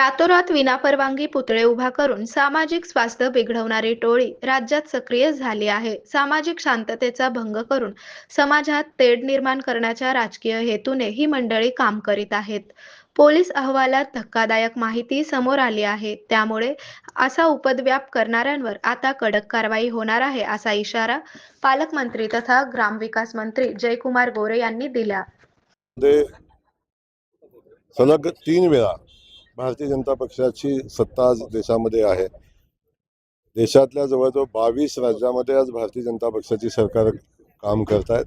रातोरात विनापरवानगी पुतळे उभा करून सामाजिक स्वास्थ्य बिघडवणारी टोळी राज्यात सक्रिय झाली आहे. सामाजिक शांततेचा भंग करून समाजात तेढ निर्माण करण्याच्या राजकीय हेतूने ही मंडळी काम करीत आहेत. पोलीस अहवालात धक्कादायक माहिती समोर आली आहे. त्यामुळे असा उपद्व्याप करणाऱ्यांवर आता कडक कारवाई होणार आहे, असा इशारा पालकमंत्री तथा ग्रामविकास मंत्री जयकुमार गोरे यांनी दिला. सलग 3 वेळा भारतीय जनता पक्षाची सत्ता आज देशामध्ये आहे. देशातल्या जवळजवळ 22 राज्यामध्ये आज भारतीय जनता पक्षाची सरकार काम करत आहेत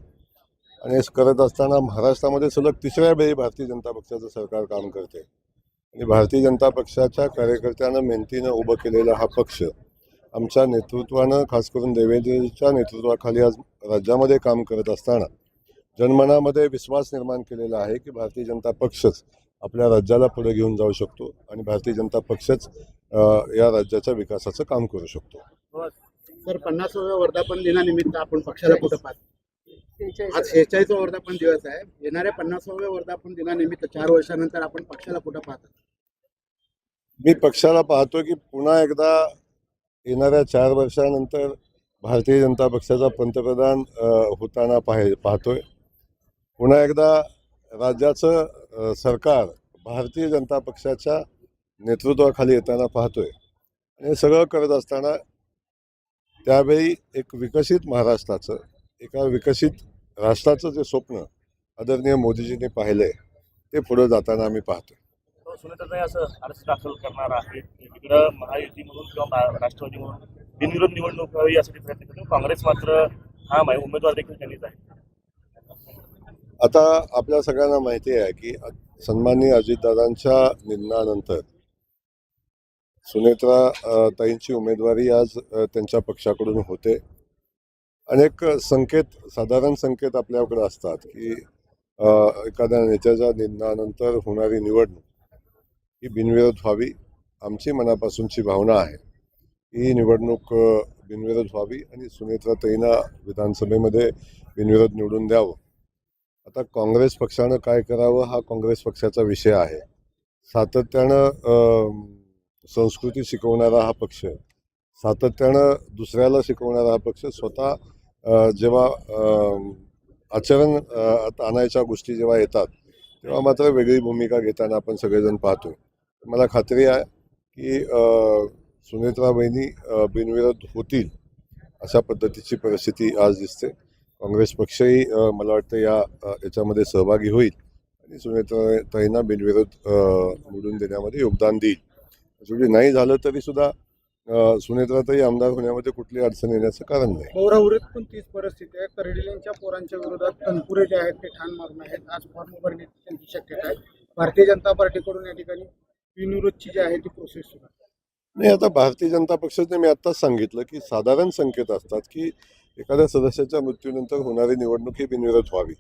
आणि करत असताना महाराष्ट्रामध्ये सलग 3ऱ्या वेळी भारतीय जनता पक्षाचं सरकार काम करते. आणि भारतीय जनता पक्षाच्या कार्यकर्त्यांना मेहनतीनं उभं केलेला हा पक्ष आमच्या नेतृत्वानं, खास करून देवेंद्रजीच्या नेतृत्वाखाली आज राज्यामध्ये काम करत असताना जनमनामध्ये विश्वास निर्माण केलेला आहे की भारतीय जनता पक्षच आपल्या राज्याला पुढे घेऊन जाऊ शकतो आणि भारतीय जनता पक्षच या राज्याच्या विकासाचं काम करू शकतो. सर, 50व्या वर्धापन दिनानिमित्त आपण पक्षाला कुठं पाहतो? आज 46वा वर्धापन दिवस आहे. येणाऱ्या 50व्या वर्धापन दिनानिमित्त 4 वर्षानंतर आपण पक्षाला कुठं पाहतो? मी पक्षाला पाहतो की पुन्हा एकदा येणाऱ्या 4 वर्षानंतर भारतीय जनता पक्षाचा पंतप्रधान होताना पाहतोय. पुन्हा एकदा राज्याचं सरकार भारतीय जनता पक्षाच्या नेतृत्वाखाली येताना पाहतोय. आणि हे सगळं करत असताना त्यावेळी एक विकसित महाराष्ट्राचं, एका विकसित राष्ट्राचं जे स्वप्न आदरणीय मोदीजींनी पाहिलंय ते पुढे जाताना आम्ही पाहतोय. सुनेत्राताई असं अर्ज दाखल करणार आहे. इकडं महायुती म्हणून किंवा राष्ट्रवादी म्हणून बिनविरोध निवडणूक व्हावी यासाठी प्रयत्न करतो. काँग्रेस मात्र हा उमेदवार देखील त्यांनीच आहे. आता आपल्या सगळ्यांना माहिती आहे की सन्माननीय अजितदादांच्या निधनानंतर सुनेत्रा ताईंची उमेदवारी आज त्यांच्या पक्षाकडून होते. अनेक संकेत, साधारण संकेत आपल्याकडे असतात की एखाद्या नेत्याच्या निधनानंतर होणारी निवडणूक ही बिनविरोध व्हावी. आमची मनापासूनची भावना आहे ही निवडणूक बिनविरोध व्हावी आणि सुनेत्रा ताईंना विधानसभेमध्ये बिनविरोध निवडून द्यावं. आता काँग्रेस पक्षानं काय करावं हा काँग्रेस पक्षाचा विषय आहे. सातत्यानं संस्कृती शिकवणारा हा पक्ष, सातत्यानं दुसऱ्याला शिकवणारा हा पक्ष स्वतः जेव्हा आचरण आणायच्या गोष्टी जेव्हा येतात तेव्हा मात्र वेगळी भूमिका घेताना आपण सगळेजण पाहतोय. मला खात्री आहे की सुनेत्रा बहिणी बिनविरोध होतील अशा पद्धतीची परिस्थिती आज दिसते. काँग्रेस पक्षही मला वाटतं याच्यामध्ये सहभागी होईल आणि सुनेत्रा ताईंना बिनविरोध निवडून देण्यामध्ये योगदान देईल. शेवटी नाही झालं तरी सुद्धा सुनेत्राताई आमदार होण्यामध्ये कुठली अडचण येण्याचं कारण नाही. पौरावृत्त पण तीच परिस्थिती आहे. कर्डिलेंच्या पोरांच्या विरोधात तनपुरे जे आहेत ते ठाण मारून आहेत. आज फॉर्म भरण्याची त्यांची शक्यता आहे. भारतीय जनता पार्टीकडून या ठिकाणी बिनविरोधची जी आहे ती प्रोसेस सुरू आहे. नाही, आता भारतीय जनता पक्षाने मी आत्ताच सांगितलं की साधारण संकेत असतात की एखाद्या सदस्याच्या मृत्यूनंतर होणारी निवडणूक ही बिनविरोध व्हावी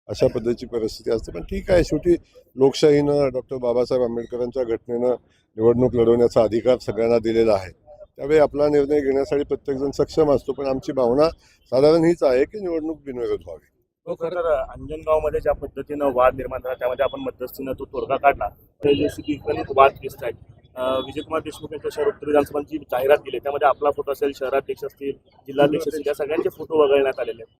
अशा पद्धतीची परिस्थिती असते. पण ठीक आहे, शेवटी लोकशाहीनं, डॉक्टर बाबासाहेब आंबेडकरांच्या घटनेनं निवडणूक लढवण्याचा अधिकार सगळ्यांना दिलेला आहे. त्यावेळी आपला निर्णय घेण्यासाठी प्रत्येकजण सक्षम असतो. पण आमची भावना साधारण हीच आहे की निवडणूक बिनविरोध व्हावी. खरं तर अंजनगावमध्ये ज्या पद्धतीनं वाद निर्माण झाला त्यामध्ये आपण मध्यस्थीनं तो तोडगा काढला. वाद दिसत आहेत. विजयकुमार देशमुख यांच्या शहर उत्तर विधानसभांची जाहिरात दिली, त्यामध्ये आपला फोटो असेल, शहराध्यक्ष असतील, जिल्हाध्यक्ष असतील, या सगळ्यांचे फोटो वगळण्यात आलेले आहेत.